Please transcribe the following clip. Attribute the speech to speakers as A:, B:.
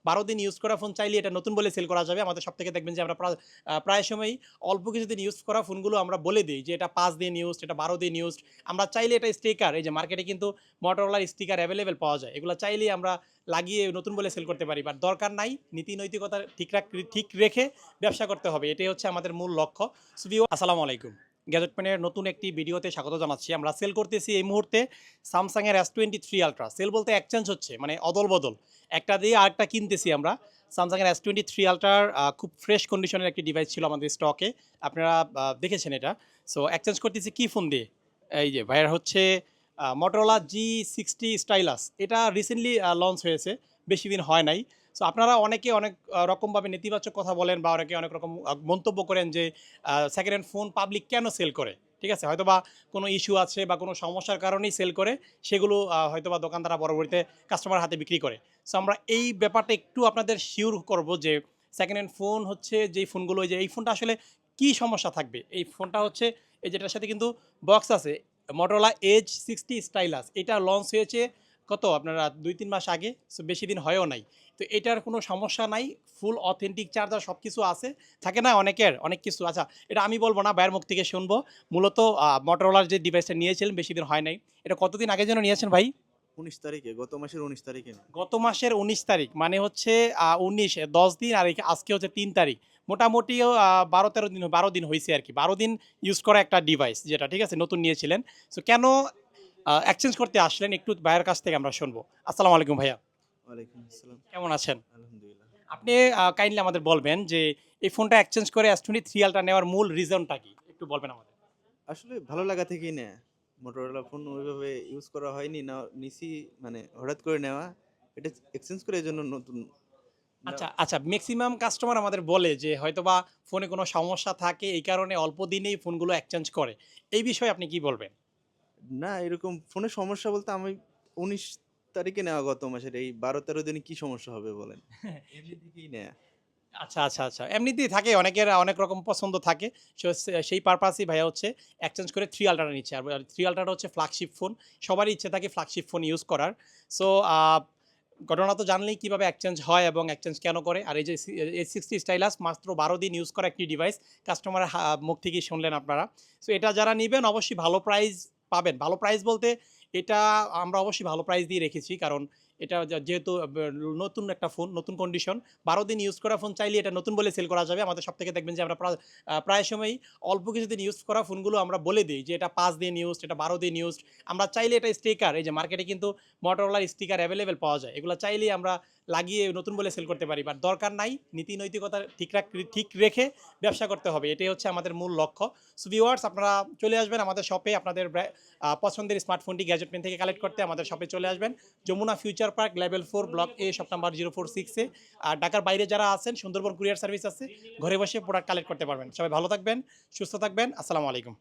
A: 12 দিন ইউজ করা ফোন চাইলে এটা নতুন বলে সেল করা যাবে। আমাদের সব থেকে দেখবেন যে আমরা প্রায় সময়ই অল্প কিছুদিন ইউজ করা ফোনগুলো আমরা বলে দিই যে এটা 5 দিন ইউজড, এটা 12 দিন ইউজড। আমরা চাইলে এটা স্টিকার, এই যে মার্কেটে কিন্তু Motorola স্টিকার অ্যাভেলেবেল পাওয়া যায়। এগুলো চাইলেই আমরা লাগিয়ে নতুন বলে সেল করতে পারি। বাট দরকার নাই। নীতি নৈতিকতা ঠিক রেখে ব্যবসা করতে হবে। এটাই হচ্ছে আমাদের মূল লক্ষ্য। সো ভিউয়ার্স, আসসালামু আলাইকুম। গ্যাজেট ম্যানের নতুন একটি ভিডিওতে স্বাগত জানাচ্ছি। আমরা সেল করতেছি এই মুহূর্তে Samsung এর S23 Ultra। সেল বলতে এক্সচেঞ্জ হচ্ছে, মানে অদল-বদল। একটা দিয়ে আরেকটা কিনতেছি আমরা। Samsung এর S23 Ultra খুব ফ্রেশ কন্ডিশনের একটি ডিভাইস ছিল আমাদের স্টকে। আপনারা দেখেছেন এটা। সো এক্সচেঞ্জ করতেছি কি ফোন দিয়ে? এই যে ভাইয়ার হচ্ছে Motorola G60 Stylus। এটা রিসেন্টলি লঞ্চ হয়েছে, বেশি দিন হয় নাই। সো আপনারা অনেকে অনেক রকমভাবে নেতিবাচক কথা বলেন বা অনেকে অনেক রকম মন্তব্য করেন যে সেকেন্ড হ্যান্ড ফোন পাবলিক কেন সেল করে? ঠিক আছে? হয়তোবা কোনো ইস্যু আছে বা কোনো সমস্যার কারণেই সেল করে, সেগুলো হয়তোবা দোকানদাররা পরবর্তীতে কাস্টমার হাতে বিক্রি করে। সো আমরা এই ব্যাপারটা একটু আপনাদের শিওর করব যে সেকেন্ড হ্যান্ড ফোন হচ্ছে যেই ফোনগুলো, যে এই ফোনটা আসলে কী সমস্যা থাকবে? এই ফোনটা হচ্ছে এই যেটার সাথে কিন্তু বক্স আছে, Motorola Edge 60 Stylus। এটা লঞ্চ হয়েছে কত আপনারা ২-৩ মাস আগে। সো বেশি দিন হয়ও নাই। তো এটার কোনো সমস্যা নাই। ফুল অথেন্টিক চার্জার সব কিছু আছে। থাকে না অনেকের অনেক কিছু। আচ্ছা, এটা আমি বলব না, ভাইয়ের মুখ থেকে শুনবো। মূলত Motorola র যে ডিভাইসটা নিয়েছিলেন বেশি দিন হয় নাই। এটা কতদিন আগে যেন নিয়েছেন ভাই?
B: ১৯ তারিখে, গত মাসের ১৯ তারিখে।
A: গত মাসের ১৯ তারিখ, মানে হচ্ছে ১৯ ১০ দিন, আর আজকে হচ্ছে ৩ তারিখ। মোটামুটিও ১২ দিন হইছে আরকি। ১২ দিন ইউজ করা একটা ডিভাইস যেটা, ঠিক আছে? নতুন নিয়েছিলেন। সো কেন এক্সচেঞ্জ করতে আসলেন একটু ভাইয়ের কাছ থেকে আমরা শুনবো। আসসালামু আলাইকুম ভাইয়া।
B: ওয়ালাইকুম আসসালাম।
A: কেমন আছেন?
B: আলহামদুলিল্লাহ।
A: আপনি কাইন্ডলি আমাদের বলবেন যে এই ফোনটা এক্সচেঞ্জ করে S23 Ultra নেওয়ার মূল রিজনটা কি? একটু বলবেন আমাদের।
B: আসলে ভালো লাগা থেকেই নেয়া। Motorola ফোন ওইভাবে ইউজ করা হয়নি। নিছি মানে হঠাৎ করে নেওয়া। এটা এক্সচেঞ্জ করে এজন্য নতুন নেওয়া।
A: আচ্ছা, মেক্সিমাম কাস্টমার আমাদের বলে যে হয়তোবা ফোনে কোনো সমস্যা থাকে, এই কারণে অল্প দিনেই ফোনগুলো এক্সচেঞ্জ করে। এই বিষয়ে আপনি কি বলবেন?
B: না, এরকম ফোনের সমস্যা বলতে আমি ১৯ তারিখে নেওয়া গত মাসের। এই ১২-১৩ দিনে কি সমস্যা হবে বলেন? এমনি থেকেই নেয়া।
A: আচ্ছা। এমনিতেই থাকে, অনেকের অনেক রকম পছন্দ থাকে। সেই পারপাসেই ভাইয়া হচ্ছে এক্সচেঞ্জ করে 3 আল্ট্রাটা নিচ্ছে। আর 3 আল্ট্রাটা হচ্ছে ফ্ল্যাগশিপ ফোন। সবারই ইচ্ছে থাকে ফ্ল্যাগশিপ ফোন ইউজ করার। সো ঘটনা তো জানলেই কিভাবে এক্সচেঞ্জ হয় এবং এক্সচেঞ্জ কেন করে। আর এই যে A60 স্টাইলাস মাত্র ১২ দিন ইউজ করা একটি ডিভাইস। কাস্টমারের মুখ থেকেই শুনলেন আপনারা। সো এটা যারা নিবেন অবশ্যই ভালো প্রাইস পাবেন। ভালো প্রাইস বলতে এটা আমরা অবশ্যই ভালো প্রাইস দিয়ে রেখেছি। কারণ এটা যেহেতু নতুন একটা ফোন, নতুন কন্ডিশন। ১২ দিন ইউজ করা ফোন চাইলে এটা নতুন বলে সেল করা যাবে। আমাদের সব থেকে দেখবেন যে আমরা প্রায় সময়ই অল্প কিছুদিন ইউজ করা ফোনগুলো আমরা বলে দিই যে এটা ৫ দিন ইউজড, এটা ১২ দিন ইউজড। আমরা চাইলে এটা স্টিকার, এই যে মার্কেটে কিন্তু Motorola স্টিকার অ্যাভেলেবেল পাওয়া যায়। এগুলো চাইলেই আমরা লাগিয়ে নতুন বলে সেল করতে পারি। বাট দরকার নাই। নীতি নৈতিকতা ঠিক রেখে ব্যবসা করতে হবে। এটাই হচ্ছে আমাদের মূল লক্ষ্য। সো ভিউয়ার্স, আপনারা চলে আসবেন আমাদের শপে আপনাদের পছন্দের স্মার্টফোনটি গ্যাজেটম্যান থেকে কালেক্ট করতে আমাদের শপে চলে আসবেন। Jamuna future park level ৪ block এ, শপ নাম্বার 046 এ। আর ঢাকার বাইরে যারা আছেন সুন্দরবন কুরিয়ার সার্ভিস আছে। ঘরে বসে প্রোডাক্ট কালেক্ট করতে পারবেন। সবাই ভালো থাকবেন, সুস্থ থাকবেন। আসসালামু আলাইকুম।